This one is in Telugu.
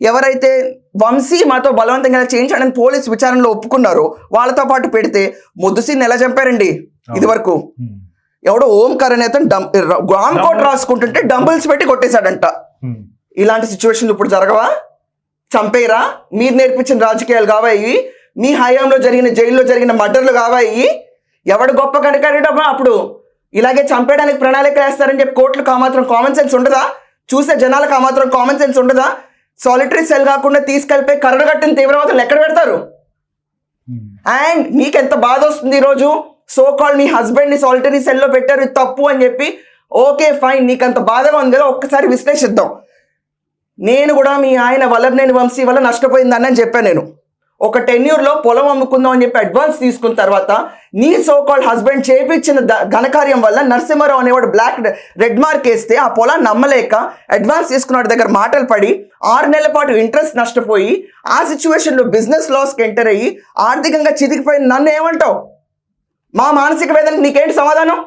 ఎవరైతే వంశీ మాతో బలవంతంగా చేయించడానికి పోలీస్ విచారణలో ఒప్పుకున్నారో వాళ్ళతో పాటు పెడితే ముద్దుసీని ఎలా చంపారండి ఇది వరకు. ఎవడో ఓంకార్ అనే అతను రామ్కోట్ రాసుకుంటుంటే డంబుల్స్ పెట్టి కొట్టేశాడంట. ఇలాంటి సిచ్యువేషన్లు ఇప్పుడు జరగవా? చంపేరా? మీరు నేర్పించిన రాజకీయాలు కావాయి, మీ హయాంలో జరిగిన జైల్లో జరిగిన మర్డర్లు కావాయి. ఎవడు గొప్ప కనుక అప్పుడు ఇలాగే చంపేయడానికి ప్రణాళిక వేస్తారని చెప్పి కోర్టులకు ఆ మాత్రం కామన్ సెన్స్ ఉండదా? చూసే జనాలకు ఆ మాత్రం కామన్ సెన్స్ ఉండదా? సాలిటరీ సెల్ కాకుండా తీసుకెళ్ళిపోయి కర్ర కట్టిన తీవ్రవాదులు ఎక్కడ పెడతారు? అండ్ మీకు ఎంత బాధ వస్తుంది ఈరోజు, సో కాల్ మీ హస్బెండ్ని సాలిటరీ సెల్లో పెట్టారు, ఇది తప్పు అని చెప్పి. ఓకే ఫైన్, నీకు అంత బాధగా ఉంది కదా, ఒక్కసారి విశ్లేషిద్దాం. నేను కూడా మీ ఆయన వల్లభనేని వంశీ వల్ల నష్టపోయిందని అని చెప్పాను. నేను ఒక టెన్యూర్లో పొలం అమ్ముకుందాం అని చెప్పి అడ్వాన్స్ తీసుకున్న తర్వాత నీ సో కాల్డ్ హస్బెండ్ చేపించిన ఘనకార్యం వల్ల నరసింహారావు అనేవాడు రెడ్ మార్క్ వేస్తే ఆ పొలాన్ని నమ్మలేక అడ్వాన్స్ తీసుకున్న దగ్గర మాటలు పడి 6 నెలల పాటు ఇంట్రెస్ట్ నష్టపోయి ఆ సిచ్యువేషన్లో బిజినెస్ లాస్కి ఎంటర్ అయ్యి ఆర్థికంగా చితికిపోయిన నన్ను ఏమంటావు? మా మానసిక వేదనకి నీకేంటి సమాధానం?